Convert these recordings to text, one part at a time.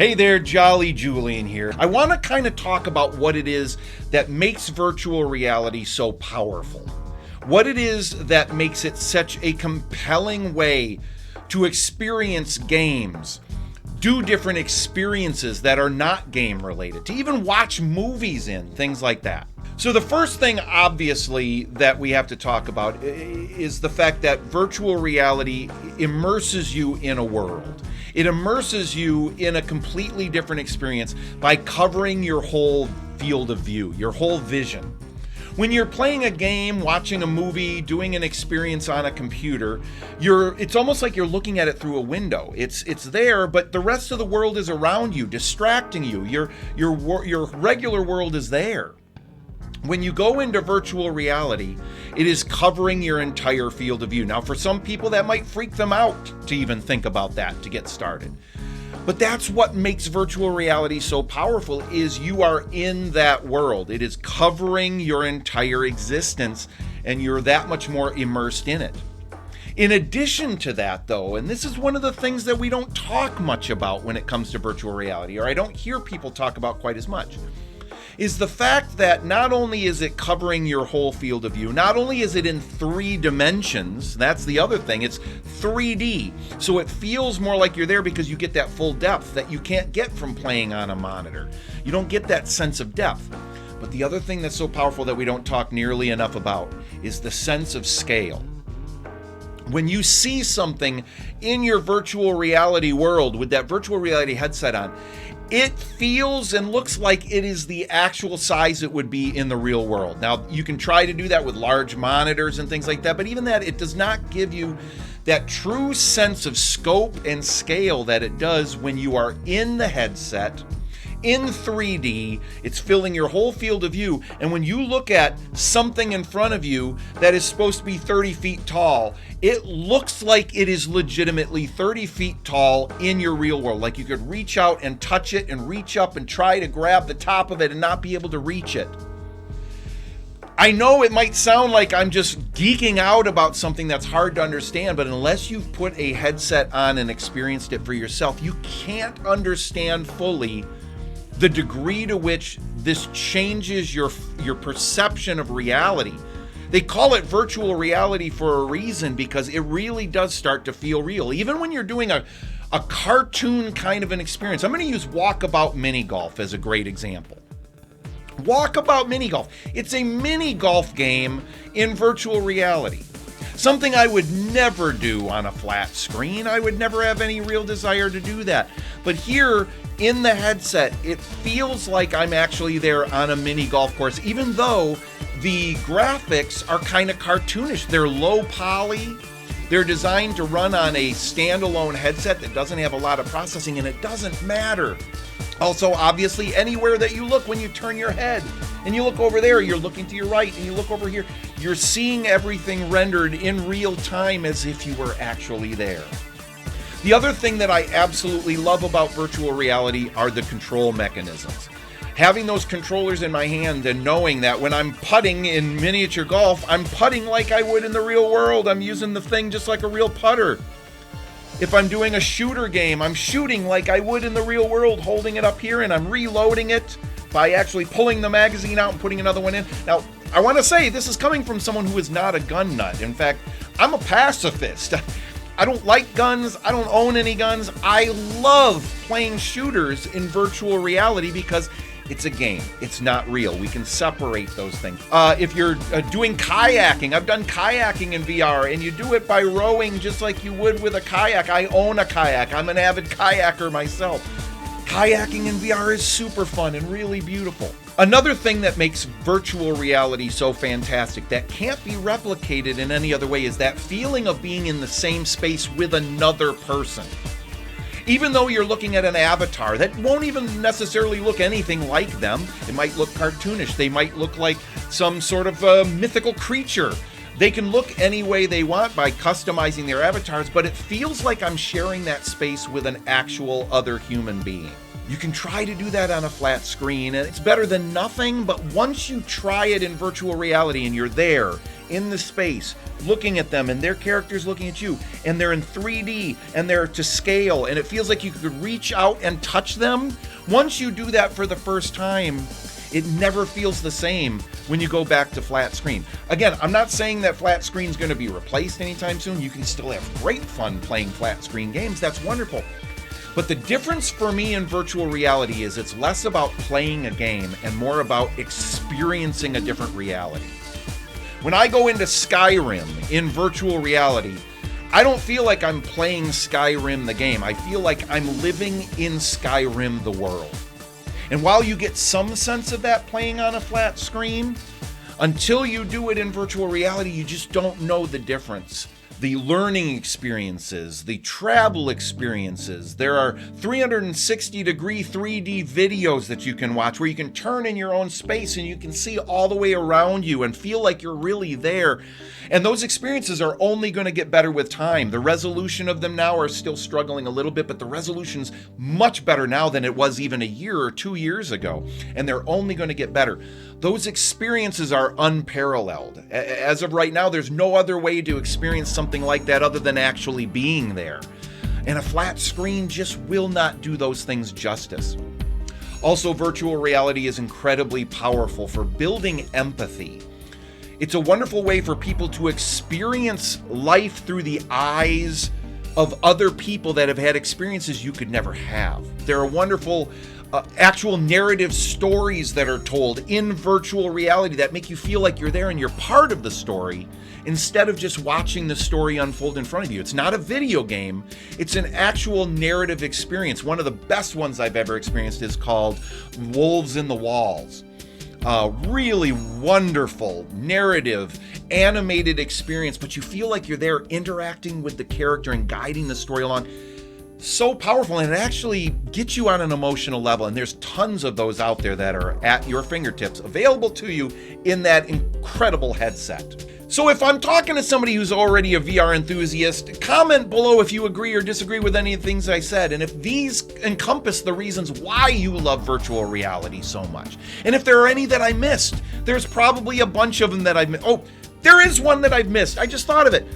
Hey there, Jolly Julian here. I want to kind of talk about what it is that makes virtual reality so powerful. What it is that makes it such a compelling way to experience games, do different experiences that are not game related, to even watch movies in, things like that. So the first thing, obviously, that we have to talk about is the fact that virtual reality immerses you in a world. It immerses you in a completely different experience by covering your whole field of view, your whole vision. When you're playing a game, watching a movie, doing an experience on a computer, it's almost like you're looking at it through a window. It's there, but the rest of the world is around you, distracting you. Your regular world is there. When you go into virtual reality, it is covering your entire field of view. Now, for some people, that might freak them out to even think about that to get started. But that's what makes virtual reality so powerful, is you are in that world. It is covering your entire existence, and you're that much more immersed in it. In addition to that, though, and this is one of the things that we don't talk much about when it comes to virtual reality, or I don't hear people talk about quite as much, is the fact that not only is it covering your whole field of view, not only is it in 3 dimensions, that's the other thing, it's 3D. So it feels more like you're there because you get that full depth that you can't get from playing on a monitor. You don't get that sense of depth. But the other thing that's so powerful that we don't talk nearly enough about is the sense of scale. When you see something in your virtual reality world with that virtual reality headset on, it feels and looks like it is the actual size it would be in the real world. Now, you can try to do that with large monitors and things like that, but even that, it does not give you that true sense of scope and scale that it does when you are in the headset, in 3D. It's filling your whole field of view, and when you look at something in front of you that is supposed to be 30 feet tall, it looks like it is legitimately 30 feet tall in your real world. Like you could reach out and touch it and reach up and try to grab the top of it and not be able to reach it. I know it might sound like I'm just geeking out about something that's hard to understand, but unless you've put a headset on and experienced it for yourself, you can't understand fully the degree to which this changes your perception of reality. They call it virtual reality for a reason, because it really does start to feel real. Even when you're doing a cartoon kind of an experience. I'm going to use walkaboutminigolf as a great example. Walkaboutminigolf. It's a mini golf game in virtual reality. Something I would never do on a flat screen. I would never have any real desire to do that. But here in the headset, it feels like I'm actually there on a mini golf course, even though the graphics are kind of cartoonish. They're low poly. They're designed to run on a standalone headset that doesn't have a lot of processing, and it doesn't matter. Also, obviously, anywhere that you look, when you turn your head and you look over there, you're looking to your right, and you look over here, you're seeing everything rendered in real time as if you were actually there. The other thing that I absolutely love about virtual reality are the control mechanisms. Having those controllers in my hand and knowing that when I'm putting in miniature golf, I'm putting like I would in the real world. I'm using the thing just like a real putter. If I'm doing a shooter game, I'm shooting like I would in the real world, holding it up here, and I'm reloading it by actually pulling the magazine out and putting another one in. Now, I want to say this is coming from someone who is not a gun nut. In fact, I'm a pacifist. I don't like guns. I don't own any guns. I love playing shooters in virtual reality because it's a game. It's not real. We can separate those things. If you're doing kayaking, I've done kayaking in VR, and you do it by rowing just like you would with a kayak. I own a kayak. I'm an avid kayaker myself. Kayaking in VR is super fun and really beautiful. Another thing that makes virtual reality so fantastic that can't be replicated in any other way is that feeling of being in the same space with another person. Even though you're looking at an avatar that won't even necessarily look anything like them, it might look cartoonish, they might look like some sort of mythical creature. They can look any way they want by customizing their avatars, but it feels like I'm sharing that space with an actual other human being. You can try to do that on a flat screen, and it's better than nothing, but once you try it in virtual reality and you're there, in the space, looking at them, and their characters looking at you, and they're in 3D, and they're to scale, and it feels like you could reach out and touch them. Once you do that for the first time, it never feels the same when you go back to flat screen. Again, I'm not saying that flat screen is going to be replaced anytime soon. You can still have great fun playing flat screen games. That's wonderful. But the difference for me in virtual reality is it's less about playing a game and more about experiencing a different reality. When I go into Skyrim in virtual reality, I don't feel like I'm playing Skyrim the game. I feel like I'm living in Skyrim the world. And while you get some sense of that playing on a flat screen, until you do it in virtual reality, you just don't know the difference. The learning experiences, the travel experiences. There are 360-degree 3D videos that you can watch where you can turn in your own space and you can see all the way around you and feel like you're really there. And those experiences are only going to get better with time. The resolution of them now are still struggling a little bit, but the resolution's much better now than it was even a year or 2 years ago. And they're only going to get better. Those experiences are unparalleled. As of right now, there's no other way to experience something like that other than actually being there. And a flat screen just will not do those things justice. Also, virtual reality is incredibly powerful for building empathy. It's a wonderful way for people to experience life through the eyes of other people that have had experiences you could never have. There are wonderful actual narrative stories that are told in virtual reality that make you feel like you're there and you're part of the story instead of just watching the story unfold in front of you. It's not a video game, it's an actual narrative experience. One of the best ones I've ever experienced is called Wolvesinthewalls. Really wonderful narrative animated experience, but you feel like you're there interacting with the character and guiding the story along. So powerful, and it actually gets you on an emotional level, and there's tons of those out there that are at your fingertips, available to you in that incredible headset. So if I'm talking to somebody who's already a VR enthusiast, comment below if you agree or disagree with any of the things I said, and if these encompass the reasons why you love virtual reality so much. And if there are any that I missed, there's probably a bunch of them that I've missed. Oh, there is one that I've missed. I just thought of it.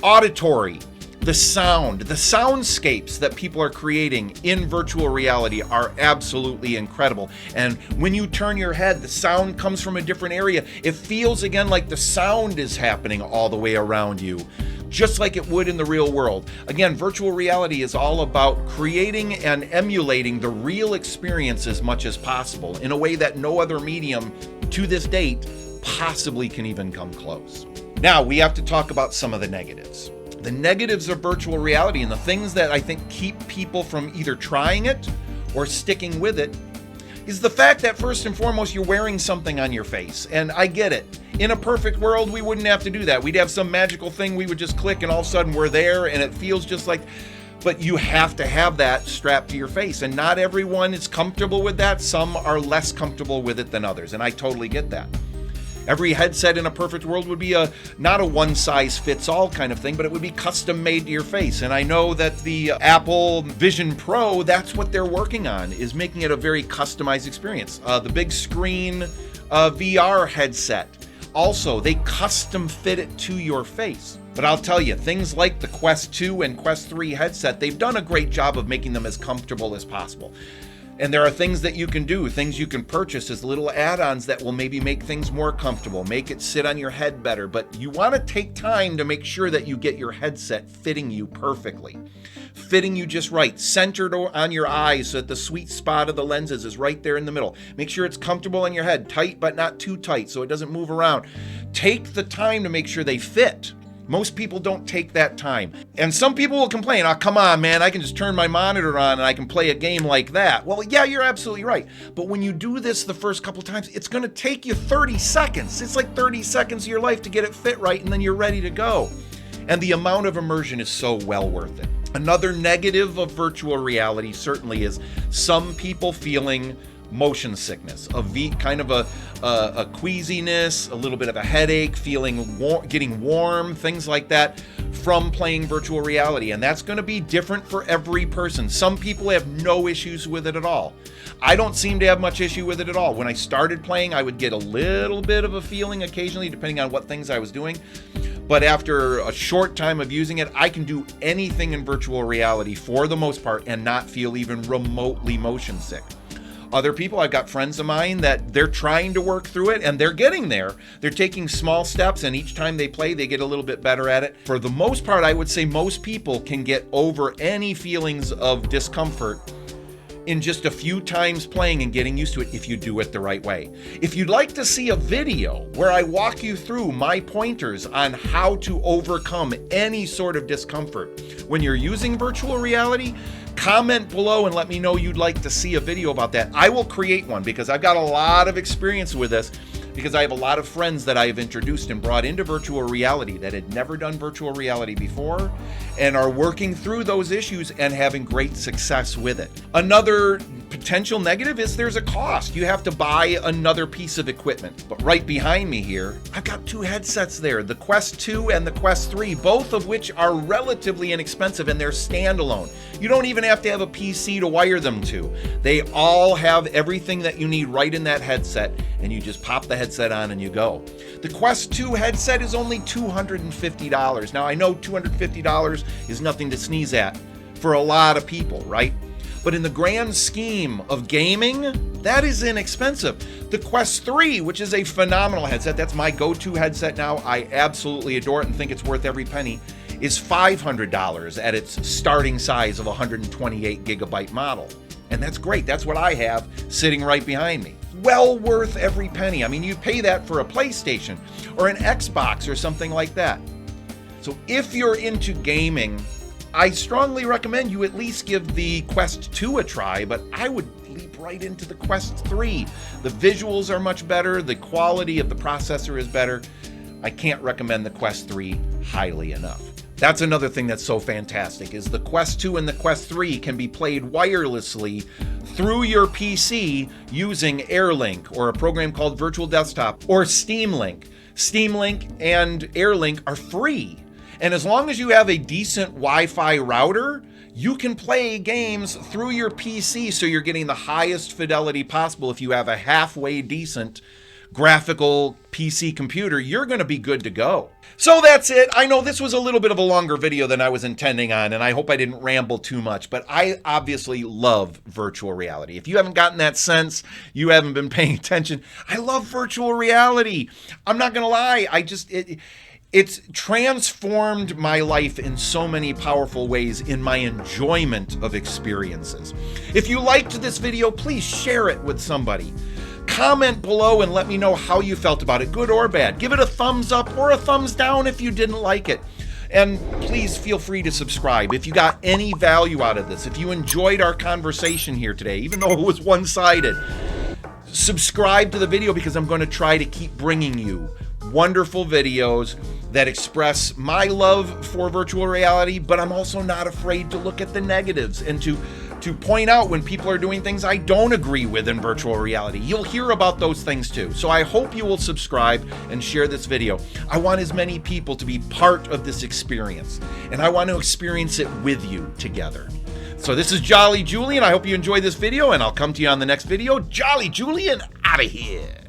Auditory. The soundscapes that people are creating in virtual reality are absolutely incredible. And when you turn your head, the sound comes from a different area. It feels again like the sound is happening all the way around you, just like it would in the real world. Again, virtual reality is all about creating and emulating the real experience as much as possible in a way that no other medium to this date possibly can even come close. Now, we have to talk about some of the negatives. The negatives of virtual reality and the things that I think keep people from either trying it or sticking with it is the fact that first and foremost, you're wearing something on your face. And I get it. In a perfect world, we wouldn't have to do that. We'd have some magical thing we would just click and all of a sudden we're there and it feels just like, but you have to have that strapped to your face. And not everyone is comfortable with that. Some are less comfortable with it than others. And I totally get that. Every headset in a perfect world would be not a one-size-fits-all kind of thing, but it would be custom made to your face. And I know that the Apple Vision Pro, that's what they're working on, is making it a very customized experience. The big screen VR headset, also, they custom fit it to your face. But I'll tell you, things like the Quest 2 and Quest 3 headset, they've done a great job of making them as comfortable as possible. And there are things that you can do, things you can purchase as little add-ons that will maybe make things more comfortable, make it sit on your head better. But you want to take time to make sure that you get your headset fitting you perfectly, fitting you just right, centered on your eyes so that the sweet spot of the lenses is right there in the middle. Make sure it's comfortable on your head, tight but not too tight so it doesn't move around. Take the time to make sure they fit. Most people don't take that time. And some people will complain, oh, come on, man, I can just turn my monitor on and I can play a game like that. Well, yeah, you're absolutely right. But when you do this the first couple times, it's going to take you 30 seconds. It's like 30 seconds of your life to get it fit right, and then you're ready to go. And the amount of immersion is so well worth it. Another negative of virtual reality certainly is some people feeling motion sickness, kind of a queasiness, a little bit of a headache, getting warm, things like that from playing virtual reality. And that's going to be different for every person. Some people have no issues with it at all. I don't seem to have much issue with it at all. When I started playing, I would get a little bit of a feeling occasionally, depending on what things I was doing. But after a short time of using it, I can do anything in virtual reality for the most part and not feel even remotely motion sick. Other people, I've got friends of mine that they're trying to work through it and they're getting there. They're taking small steps, and each time they play, they get a little bit better at it. For the most part, I would say most people can get over any feelings of discomfort in just a few times playing and getting used to it if you do it the right way. If you'd like to see a video where I walk you through my pointers on how to overcome any sort of discomfort when you're using virtual reality, comment below and let me know you'd like to see a video about that. I will create one because I've got a lot of experience with this, because I have a lot of friends that I have introduced and brought into virtual reality that had never done virtual reality before and are working through those issues and having great success with it. Another potential negative is there's a cost. You have to buy another piece of equipment. But right behind me here, I've got two headsets there, the Quest 2 and the Quest 3, both of which are relatively inexpensive and they're standalone. You don't even have to have a PC to wire them to. They all have everything that you need right in that headset, and you just pop the headset on and you go. The Quest 2 headset is only $250. Now I know $250 is nothing to sneeze at for a lot of people, right? But in the grand scheme of gaming, that is inexpensive. The Quest 3, which is a phenomenal headset, that's my go-to headset now. I absolutely adore it and think it's worth every penny, is $500 at its starting size of a 128 gigabyte model. And that's great. That's what I have sitting right behind me. Well worth every penny. I mean, you pay that for a PlayStation or an Xbox or something like that. So if you're into gaming, I strongly recommend you at least give the Quest 2 a try, but I would leap right into the Quest 3. The visuals are much better. The quality of the processor is better. I can't recommend the Quest 3 highly enough. That's another thing that's so fantastic, is the Quest 2 and the Quest 3 can be played wirelessly through your PC using Airlink or a program called Virtualdesktop or Steamlink. Steamlink and Airlink are free. And as long as you have a decent Wi-Fi router, you can play games through your PC, so you're getting the highest fidelity possible. If you have a halfway decent graphical PC computer, you're going to be good to go. So that's it. I know this was a little bit of a longer video than I was intending on, and I hope I didn't ramble too much, but I obviously love virtual reality. If you haven't gotten that sense, you haven't been paying attention. I love virtual reality. I'm not going to lie. It's transformed my life in so many powerful ways in my enjoyment of experiences. If you liked this video, please share it with somebody. Comment below and let me know how you felt about it, good or bad. Give it a thumbs up or a thumbs down if you didn't like it. And please feel free to subscribe if you got any value out of this. If you enjoyed our conversation here today, even though it was one-sided, subscribe to the video, because I'm going to try to keep bringing you wonderful videos that express my love for virtual reality, but I'm also not afraid to look at the negatives and to point out when people are doing things I don't agree with in virtual reality. You'll hear about those things too. So I hope you will subscribe and share this video. I want as many people to be part of this experience, and I want to experience it with you together. So this is Jolly Julian. I hope you enjoyed this video, and I'll come to you on the next video. Jolly Julian, out of here.